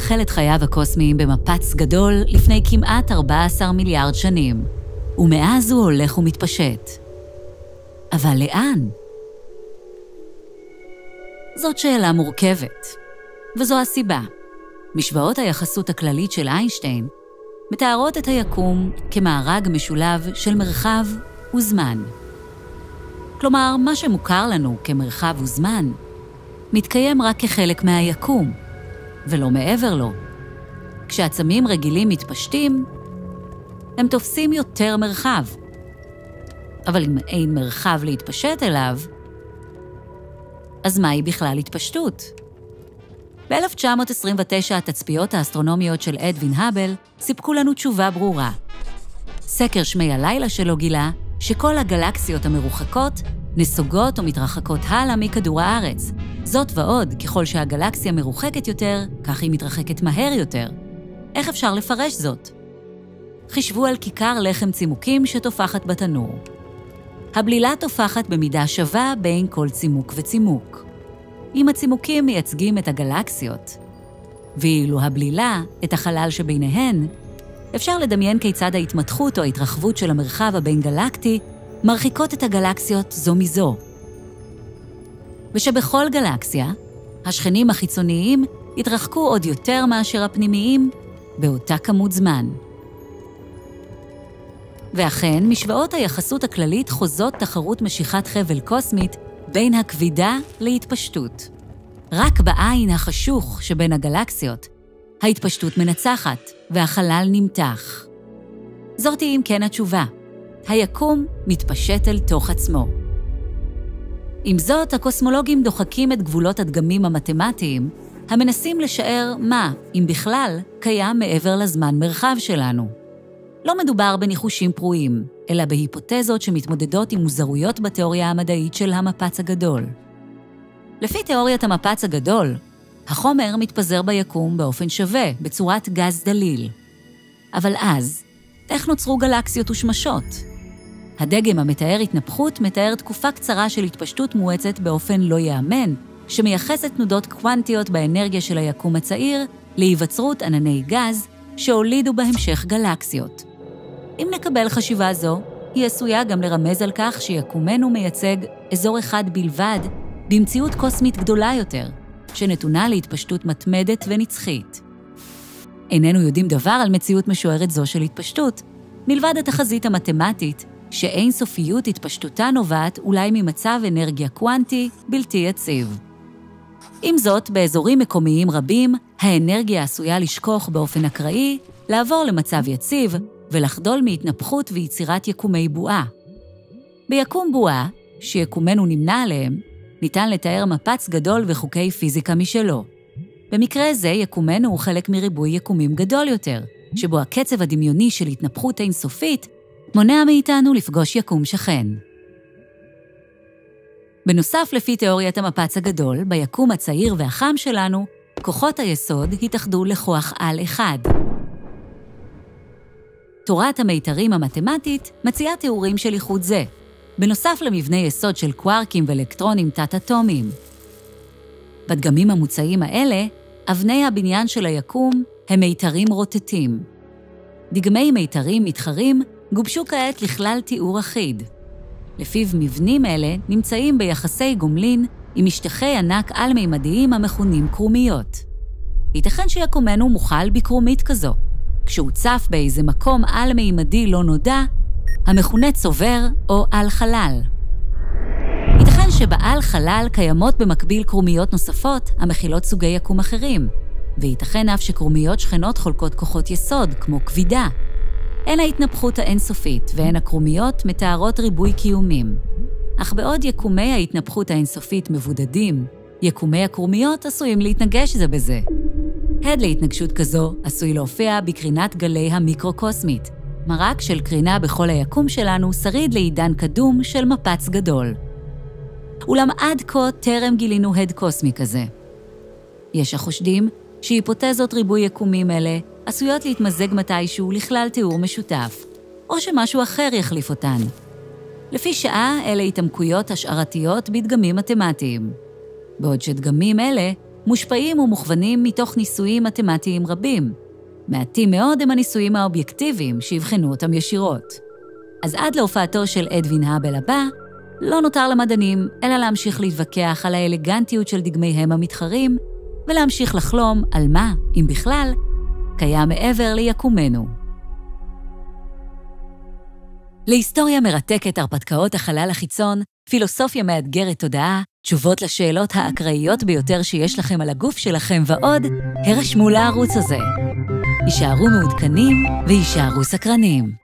החל את חייו הקוסמיים במפץ גדול לפני כמעט 14 מיליארד שנים, ומאז הוא הולך ומתפשט. אבל לאן? זאת שאלה מורכבת, וזו הסיבה. משוואות היחסות הכללית של איינשטיין מתארות את היקום כמארג משולב של מרחב וזמן. כלומר, מה שמוכר לנו כמרחב וזמן מתקיים רק כחלק מהיקום, ולא מעבר לו. כשעצמים רגילים מתפשטים, הם תופסים יותר מרחב. אבל אם אין מרחב להתפשט אליו, אז מהי בכלל התפשטות? ב-1929 התצפיות האסטרונומיות של אדווין האבל סיפקו לנו תשובה ברורה. סקר שמי הלילה שלו גילה שכל הגלקסיות המרוחקות נסוגות ומתרחקות הלאה מכדור הארץ. זאת ועוד, ככל שהגלקסיה מרוחקת יותר, כך היא מתרחקת מהר יותר. איך אפשר לפרש זאת? חישבו על כיכר לחם צימוקים שתופחת בתנור. הבלילה תופחת במידה שווה בין כל צימוק וצימוק. אם הצימוקים מייצגים את הגלקסיות, ואילו הבלילה את החלל שביניהן, אפשר לדמיין כיצד ההתמתחות או ההתרחבות של המרחב הבין-גלקטי מרחיקות את הגלקסיות זו מזו. ושבכל גלקסיה, השכנים החיצוניים יתרחקו עוד יותר מאשר הפנימיים באותה כמות זמן. ואכן, משוואות היחסות הכללית חוזות תחרות משיכת חבל קוסמית בין הכבידה להתפשטות. רק בעין החשוך שבין הגלקסיות, ההתפשטות מנצחת והחלל נמתח. זאת היא אם כן התשובה. היקום מתפשט אל תוך עצמו. עם זאת, הקוסמולוגים דוחקים את גבולות הדגמים המתמטיים, המנסים לשער מה, אם בכלל, קיים מעבר לזמן מרחב שלנו. לא מדובר בניחושים פרועים, אלא בהיפותזות שמתמודדות עם מוזרויות בתיאוריה המדעית של המפץ הגדול. לפי תיאוריית המפץ הגדול, החומר מתפזר ביקום באופן שווה, בצורת גז דליל. אבל אז, איך נוצרו גלקסיות ושמשות? הדגם המתאר התנפחות מתאר תקופה קצרה של התפשטות מואצת באופן לא יאמן, שמייחסת תנודות קוונטיות באנרגיה של היקום הצעיר להיווצרות ענני גז שהולידו בהמשך גלקסיות. אם נקבל חשיבה זו, היא עשויה גם לרמז על כך שיקומנו מייצג אזור אחד בלבד במציאות קוסמית גדולה יותר, שנתונה להתפשטות מתמדת ונצחית. איננו יודעים דבר על מציאות משוערת זו של התפשטות, מלבד התחזית המתמטית, שאין סופיות התפשטותה נובעת אולי ממצב אנרגיה קוונטי בלתי יציב. עם זאת, באזורים מקומיים רבים, האנרגיה עשויה לשכוח באופן אקראי, לעבור למצב יציב ולחדול מהתנפחות ויצירת יקומי בועה. ביקום בועה, שיקומנו נמנע עליהם, ניתן לתאר מפץ גדול וחוקי פיזיקה משלו. במקרה זה, יקומנו הוא חלק מריבוי יקומים גדול יותר, שבו הקצב הדמיוני של התנפחות אינסופית מונע מאיתנו לפגוש יקום שכן. בנוסף, לפי תיאוריית המפץ הגדול, ביקום הצעיר והחם שלנו, כוחות היסוד התאחדו לכוח על אחד. תורת המיתרים המתמטית מציעה תיאורים של איחוד זה, בנוסף למבנה יסוד של קווארקים ואלקטרונים תת-אטומיים. בדגמים המוצאים האלה, אבני הבניין של היקום הם מיתרים רוטטים. דגמי מיתרים מתחרים גובשו כעת לכלל תיאור אחיד. לפיו מבנים אלה נמצאים ביחסי גומלין עם משטחי ענק על-מימדיים המכונים קרומיות. ייתכן שיקומנו מוכל בקרומית כזו, כשהוא צף באיזה מקום על-מימדי לא נודע, המכונה צובר או על-חלל. ייתכן שבעל-חלל קיימות במקביל קרומיות נוספות המכילות סוגי יקום אחרים, וייתכן אף שקרומיות שכנות חולקות כוחות יסוד, כמו כבידה. הן ההתנפחות האינסופית והן הקרומיות מתארות ריבוי קיומים. אך בעוד יקומי ההתנפחות האינסופית מבודדים, יקומי הקרומיות עשויים להתנגש זה בזה. הד להתנגשות כזו עשוי להופיע בקרינת גלי המיקרוקוסמית, מרק של קרינה בכל היקום שלנו שריד לעידן קדום של מפץ גדול. אולם עד כה טרם גילינו הד קוסמי כזה. יש החושדים שהיפותזות ריבוי יקומים אלה עשויות להתמזג מתישהו לכלל תיאור משותף, או שמשהו אחר יחליף אותן. לפי שעה, אלה התעמקויות השערתיות בדגמים מתמטיים. בעוד שדגמים אלה מושפעים ומוכוונים מתוך ניסויים מתמטיים רבים. מעטים מאוד הם הניסויים האובייקטיביים שיבחנו אותם ישירות. אז עד להופעתו של אדווין האבל הבא, לא נותר למדענים אלא להמשיך להתווכח על האלגנטיות של דגמיהם המתחרים, ולהמשיך לחלום על מה, אם בכלל, קיים מעבר ליקומנו. להיסטוריה מרתקת הרפתקאות החלל החיצון, פילוסופיה מאתגרת תודעה, תשובות לשאלות האקראיות ביותר שיש לכם על הגוף שלכם ועוד, הרשמו לערוץ הזה. יישארו מעודכנים ויישארו סקרנים.